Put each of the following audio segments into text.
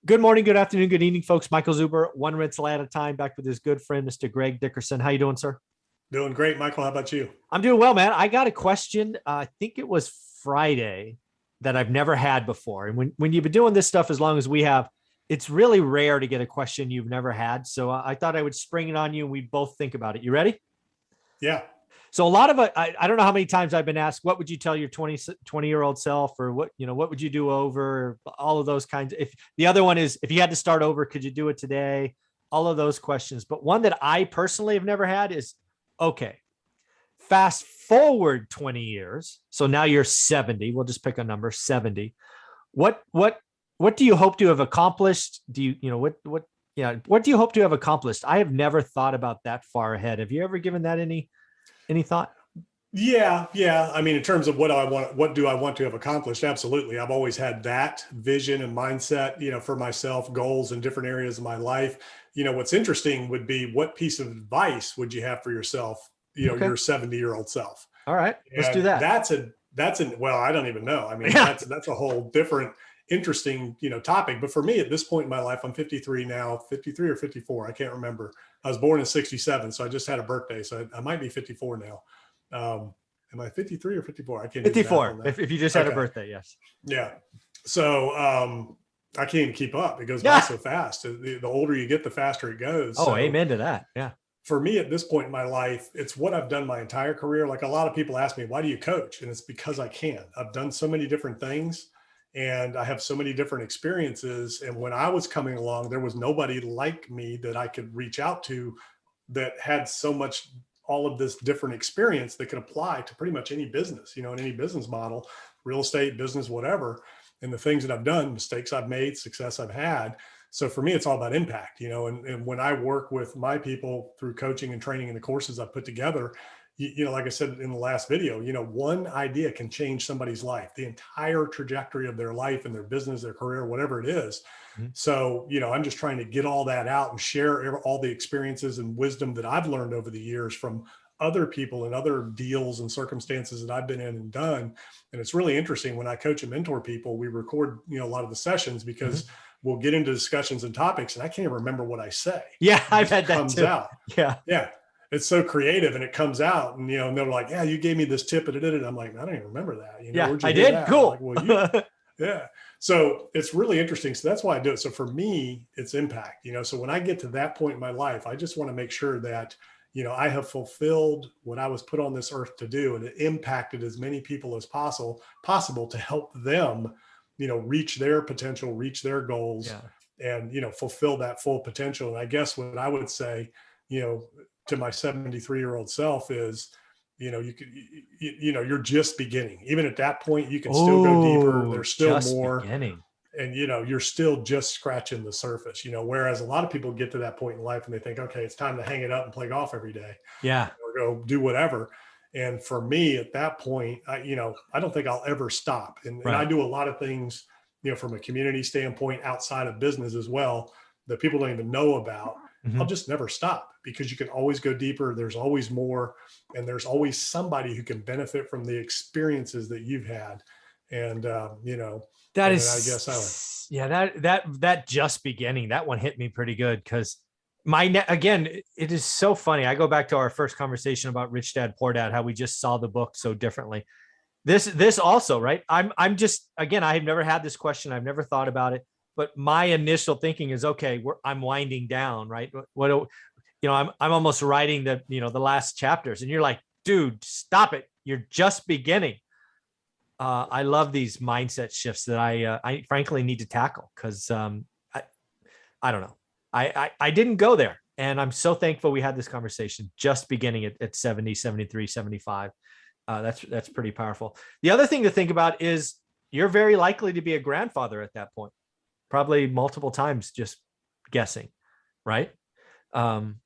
Good morning, good afternoon, good evening, folks. Michael Zuber, one rental at a time, back with his good friend, Mr. Greg Dickerson. How you doing, sir? Doing great, Michael. How about you? I'm doing well, man. I got a question. I think it was Friday that I've never had before. And when you've been doing this stuff as long as we have, it's really rare to get a question you've never had. So I thought I would spring it on you and we both think about it. You ready? Yeah. So a lot of it, I don't know how many times I've been asked, what would you tell your 20-year-old self, or what would you do over, all of those kinds. If the other one is, if you had to start over, could you do it today? All of those questions. But one that I personally have never had is, okay, fast forward 20 years. So now you're 70. We'll just pick a number, 70. What do you hope to have accomplished? Do what do you hope to have accomplished? I have never thought about that far ahead. Have you ever given that any thought? Yeah. I mean, in terms of what do I want to have accomplished? Absolutely. I've always had that vision and mindset, for myself, goals in different areas of my life. What's interesting would be, what piece of advice would you have for yourself, Okay. your 70-year-old self? All right. Let's do And that. well, I don't even know. I mean, Yeah. that's a whole different interesting, topic. But for me at this point in my life, I'm 53 now, 53 or 54. I can't remember. I was born in 67. So I just had a birthday. So I might be 54 now. Am I 53 or 54? I can't do the math 54. on that. If you just had a Okay. birthday, yes. Yeah. So, I can't even keep up. It goes by Yeah. so fast. The older you get, the faster it goes. Oh, So amen to that. Yeah. for me at this point in my life, it's what I've done my entire career. Like, a lot of people ask me, why do you coach? And it's because I can. I've done so many different things and I have so many different experiences. And when I was coming along, there was nobody like me that I could reach out to that had so much, all of this different experience that could apply to pretty much any business, in any business model, real estate, business, whatever. And the things that I've done, mistakes I've made, success I've had. So for me, it's all about impact, and when I work with my people through coaching and training and the courses I put together, like I said in the last video, one idea can change somebody's life, the entire trajectory of their life and their business, their career, whatever it is. Mhm. So, I'm just trying to get all that out and share all the experiences and wisdom that I've learned over the years from other people and other deals and circumstances that I've been in and done. And it's really interesting when I coach and mentor people, we record, a lot of the sessions because we'll get into discussions and topics and I can't even remember what I say. Yeah, It I've just had that comes too. out. Yeah. Yeah. It's so creative and it comes out and, and they're like, yeah, you gave me this tip and I'm like, I don't even remember that. Yeah, Where'd you I hear did. that? They're like, Cool. well, yeah. So it's really interesting. So that's why I do it. So for me, it's impact, so when I get to that point in my life, I just want to make sure that, I have fulfilled what I was put on this earth to do and it impacted as many people as possible to help them, reach their potential, reach their goals Yeah. and, fulfill that full potential. And I guess what I would say, to my 73-year-old self is, you could, you're just beginning. Even at that point, you can still go deeper. Oh, There's still just more. beginning. And, you're still just scratching the surface, whereas a lot of people get to that point in life and they think, okay, it's time to hang it up and play golf every day Yeah. or go do whatever. And for me at that point, I don't think I'll ever stop. And I Right. do a lot of things, from a community standpoint outside of business as well, that people don't even know about. I'll Mhm. just never stop because you can always go deeper. There's always more. And there's always somebody who can benefit from the experiences that you've had. And, That and then I guess I would. is, yeah, that just beginning, that one hit me pretty good because again, it is so funny. I go back to our first conversation about Rich Dad Poor Dad, how we just saw the book so differently. This also, right? I'm just, again, I have never had this question. I've never thought about it, but my initial thinking is, okay, I'm winding down, right? I'm almost writing the last chapters, and you're like, dude, stop it. You're just beginning. I love these mindset shifts that I frankly need to tackle because I don't know. I didn't go there. And I'm so thankful we had this conversation just beginning at 70, 73, 75. That's pretty powerful. The other thing to think about is you're very likely to be a grandfather at that point, probably multiple times, just guessing, right? Um,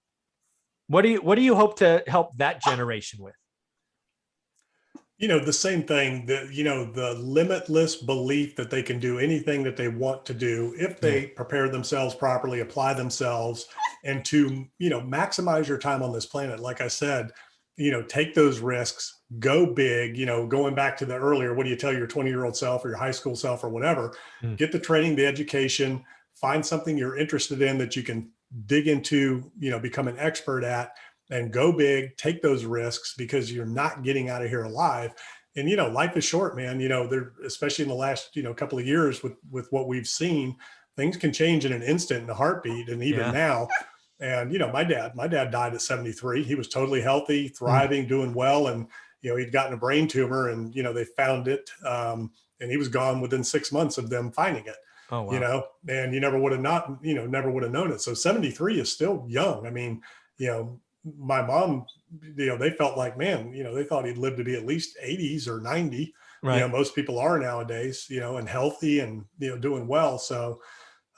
what do you hope to help that generation with? The same thing that, the limitless belief that they can do anything that they want to do if Yeah. they prepare themselves properly, apply themselves, and to, maximize your time on this planet. Like I said, take those risks, go big, going back to the earlier, what do you tell your 20-year-old self or your high school self or whatever, Mm. get the training, the education, find something you're interested in that you can dig into, become an expert at, and go big, take those risks, because you're not getting out of here alive. And, life is short, man. There, especially in the last, couple of years with what we've seen, things can change in an instant, in a heartbeat. And even now, and, my dad died at 73. He was totally healthy, thriving, doing well. And, he'd gotten a brain tumor, and, they found it. And he was gone within 6 months of them finding it. Oh, wow. And you never would have never would have known it. So 73 is still young. I mean, my mom, they felt like, man, they thought he'd live to be at least 80s or 90. Right. Most people are nowadays, and healthy and, doing well. So,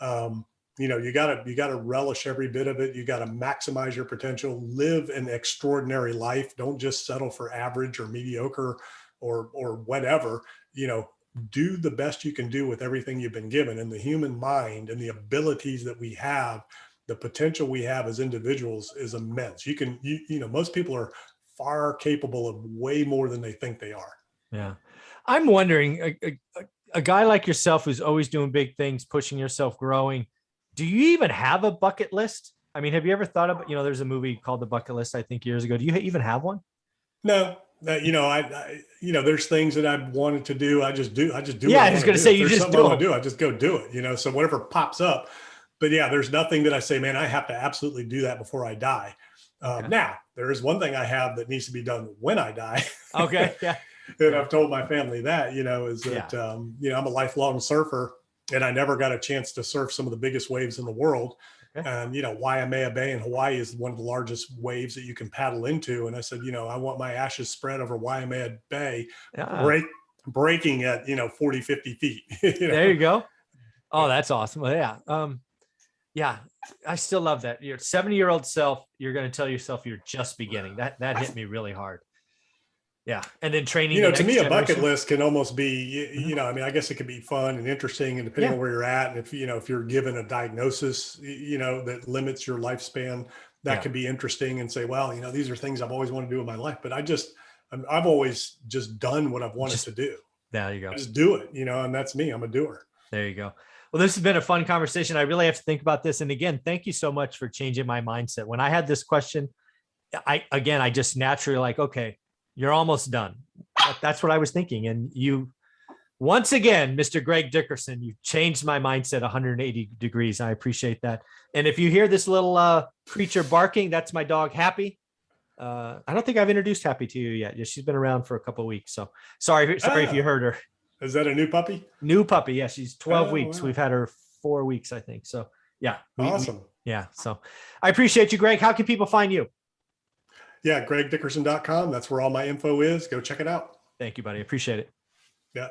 you gotta relish every bit of it. You got to maximize your potential, live an extraordinary life. Don't just settle for average or mediocre or whatever. Do the best you can do with everything you've been given. And the human mind and the abilities that we have, the potential we have as individuals is immense. Most people are far capable of way more than they think they are. Yeah. I'm wondering, a guy like yourself who's always doing big things, pushing yourself, growing, do you even have a bucket list? I mean, have you ever thought about, there's a movie called The Bucket List, I think years ago. Do you even have one? No. There's things that I've wanted to do. I just do. Yeah, I was going to say, you just do it. I just go do it, so whatever pops up. But yeah, there's nothing that I say, man, I have to absolutely do that before I die. Okay. Now, there is one thing I have that needs to be done when I die. Okay. Yeah. And I've told my family that, is that, I'm a lifelong surfer, and I never got a chance to surf some of the biggest waves in the world. Okay. And, Waimea Bay in Hawaii is one of the largest waves that you can paddle into. And I said, I want my ashes spread over Waimea Bay, breaking at, 40, 50 feet. There you go. Oh, that's awesome. Well, yeah. Yeah. I still love that. Your 70-year-old self, you're going to tell yourself you're just beginning. That hit me really hard. Yeah. And then training. To me, a bucket list can almost be, I guess it could be fun and interesting, and depending on where you're at. And if you're given a diagnosis, that limits your lifespan, that could be interesting, and say, well, these are things I've always wanted to do in my life, but I've always just done what I've wanted to do. There you go. I just do it, and that's me. I'm a doer. There you go. Well, this has been a fun conversation. I really have to think about this. And again, thank you so much for changing my mindset. When I had this question, I just naturally like, okay, you're almost done. That's what I was thinking. And you, once again, Mr. Greg Dickerson, you changed my mindset 180 degrees. I appreciate that. And if you hear this little creature barking, that's my dog, Happy. I don't think I've introduced Happy to you yet. Yeah, she's been around for a couple of weeks. So sorry if you heard her. Is that a new puppy? New puppy. Yeah. She's 12 weeks. Wow. We've had her 4 weeks, I think. So yeah. Awesome. So I appreciate you, Greg. How can people find you? Yeah. GregDickerson.com. That's where all my info is. Go check it out. Thank you, buddy. Appreciate it. Yeah.